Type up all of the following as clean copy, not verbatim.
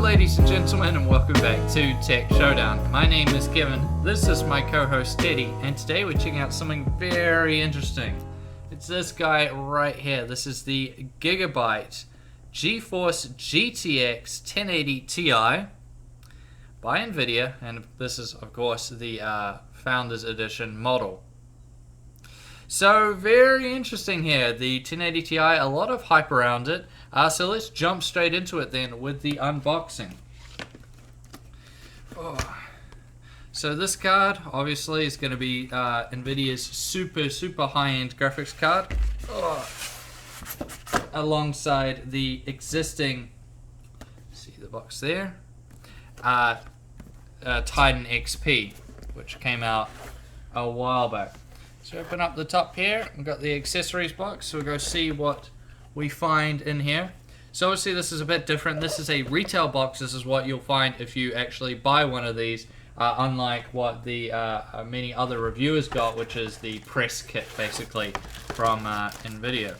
ladies and gentlemen, and welcome back to Tech Showdown. My name is Kevin, this is my co-host Teddy, and today we're checking out something very interesting. It's this guy right here. This is the Gigabyte GeForce GTX 1080Ti by Nvidia, and this is of course the Founders Edition model. So very interesting here, the 1080Ti, a lot of hype around it. So let's jump straight into it then with the unboxing. So this card obviously is going to be Nvidia's super high-end graphics card, alongside the existing, see the box there, Titan XP, which came out a while back. So open up the top here, we've got the accessories box, so we'll go see what we find in here. So obviously this is a bit different. This is a retail box. This is what you'll find if you actually buy one of these, unlike what the many other reviewers got, which is the press kit basically from Nvidia.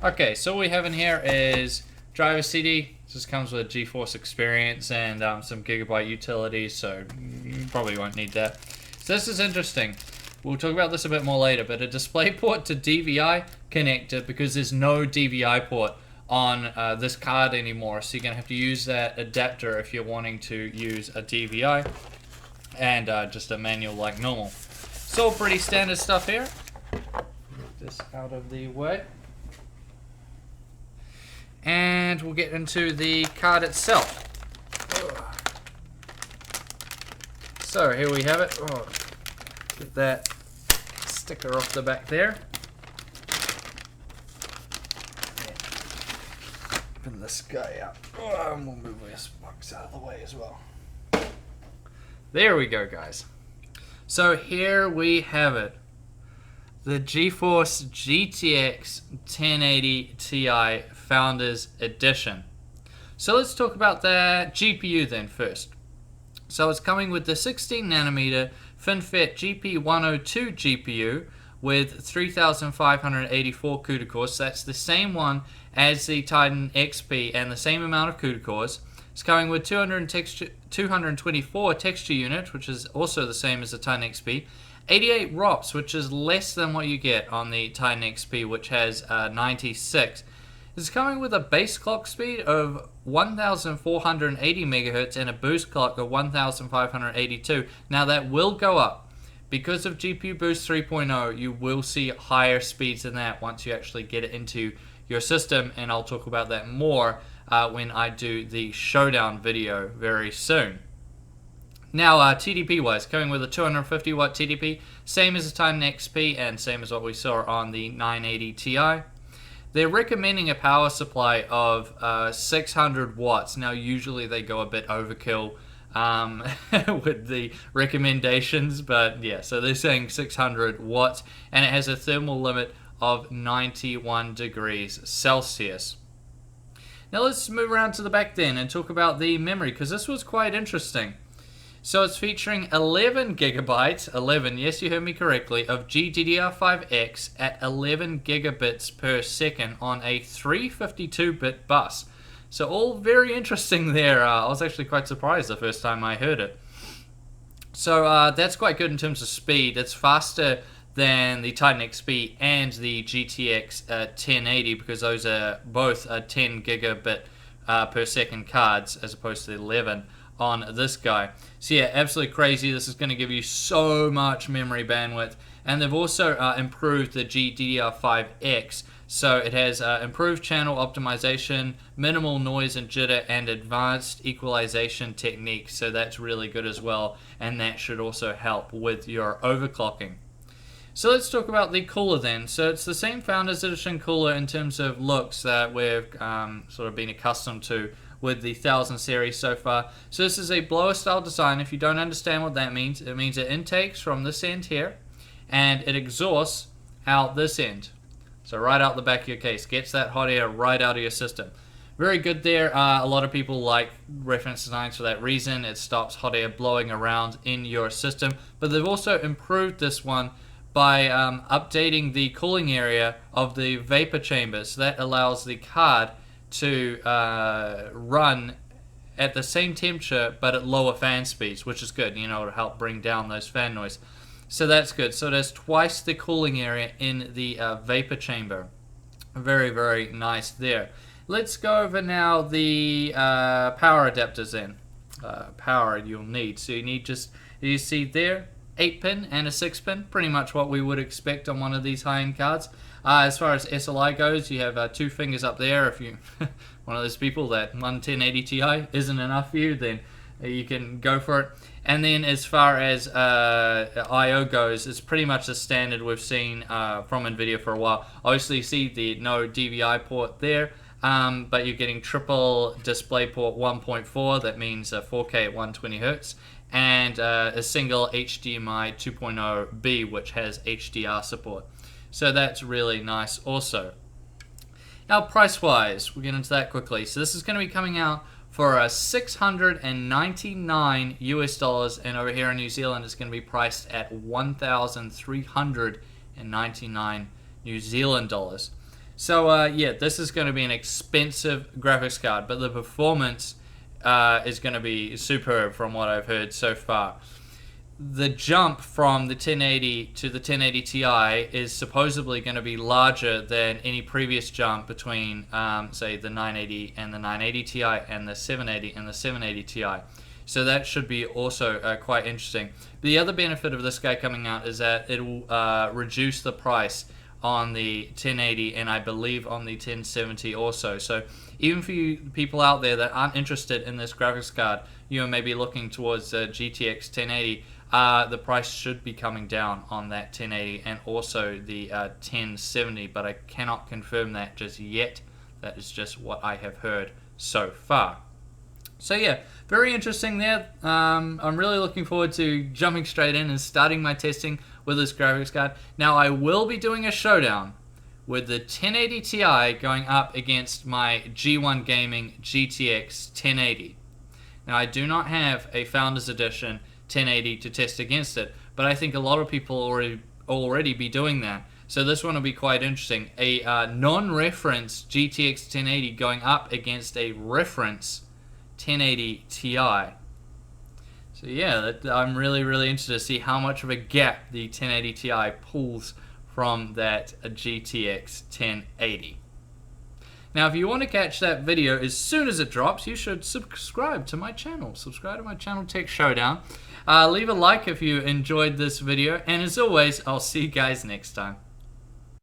Okay, so what we have in here is driver CD. This comes with GeForce Experience and some Gigabyte utilities, so you probably won't need that. So this is interesting. We'll talk about this a bit more later, but a DisplayPort to DVI connector, because there's no DVI port on this card anymore, so you're going to have to use that adapter if you're wanting to use a DVI and just a manual like normal. So pretty standard stuff here. Get this out of the way. And we'll get into the card itself. So here we have it. Get that sticker off the back there. Open this guy out. And we'll move this box out of the way as well. There we go, guys. So here we have it. The GeForce GTX 1080Ti Founders Edition. So let's talk about the GPU then first. So it's coming with the 16nm FinFET GP102 GPU with 3584 CUDA cores. So that's the same one as the Titan XP and the same amount of CUDA cores. It's coming with 224 texture units, which is also the same as the Titan XP. 88 ROPS, which is less than what you get on the Titan XP, which has 96. It's coming with a base clock speed of 1480 megahertz and a boost clock of 1582. Now that will go up. Because of GPU Boost 3.0, you will see higher speeds than that once you actually get it into your system, and I'll talk about that more when I do the Showdown video very soon. Now TDP wise, coming with a 250 watt TDP, same as the Titan XP and same as what we saw on the 980 Ti. They're recommending a power supply of 600 watts. Now usually they go a bit overkill with the recommendations, but yeah, so they're saying 600 watts, and it has a thermal limit of 91 degrees Celsius. Now let's move around to the back then and talk about the memory, because this was quite interesting. So it's featuring 11 gigabytes, 11, yes you heard me correctly, of GDDR5X at 11 gigabits per second on a 352-bit bus. So all very interesting there. I was actually quite surprised the first time I heard it. So that's quite good in terms of speed. It's faster than the Titan XP and the GTX 1080, because those are both 10 gigabit per second cards as opposed to the 11 on this guy. So yeah, absolutely crazy. This is going to give you so much memory bandwidth, and they've also improved the GDDR5X, so it has improved channel optimization, minimal noise and jitter, and advanced equalization techniques, so that's really good as well, and that should also help with your overclocking. So let's talk about the cooler then. So it's the same Founders Edition cooler in terms of looks that we've sort of been accustomed to with the 1000 series so far. So this is a blower style design. If you don't understand what that means, it means it intakes from this end here and it exhausts out this end. So right out the back of your case, gets that hot air right out of your system. Very good there. A lot of people like reference designs for that reason. It stops hot air blowing around in your system. But they've also improved this one by updating the cooling area of the vapor chamber. So that allows the card to run at the same temperature but at lower fan speeds, which is good, you know, to help bring down those fan noise. So that's good. So it has twice the cooling area in the vapor chamber. Very, very nice there. Let's go over now the power adapters then. Power you'll need. So you need just, you see there, 8-pin and a 6-pin, pretty much what we would expect on one of these high-end cards. As far as SLI goes, you have 2 fingers up there. If you one of those people that 1080 Ti isn't enough for you, then you can go for it. And then as far as I/O goes, it's pretty much the standard we've seen from Nvidia for a while. Obviously, you see the no DVI port there, but you're getting triple DisplayPort 1.4. That means 4K at 120 Hz, and a single HDMI 2.0B, which has HDR support. So that's really nice also. Now price-wise, we'll get into that quickly. So this is going to be coming out for $699 US, and over here in New Zealand it's going to be priced at 1,399 New Zealand dollars. So yeah, this is going to be an expensive graphics card, but the performance is going to be superb from what I've heard so far. The jump from the 1080 to the 1080 Ti is supposedly going to be larger than any previous jump between, say, the 980 and the 980 Ti and the 780 and the 780 Ti. So that should be also quite interesting. The other benefit of this guy coming out is that it will reduce the price on the 1080 and I believe on the 1070 also. So even for you people out there that aren't interested in this graphics card, you know, maybe looking towards GTX 1080, the price should be coming down on that 1080 and also the 1070, but I cannot confirm that just yet. That is just what I have heard so far. So yeah, very interesting there. I'm really looking forward to jumping straight in and starting my testing with this graphics card. Now I will be doing a showdown with the 1080 Ti going up against my G1 Gaming GTX 1080. Now I do not have a Founders Edition 1080 to test against it, but I think a lot of people already be doing that. So this one will be quite interesting. A non-reference GTX 1080 going up against a reference 1080 Ti. So yeah, I'm really interested to see how much of a gap the 1080 Ti pulls from that GTX 1080. Now, if you want to catch that video as soon as it drops, you should subscribe to my channel. Subscribe to my channel, Tech Showdown. Leave a like if you enjoyed this video, and as always, I'll see you guys next time.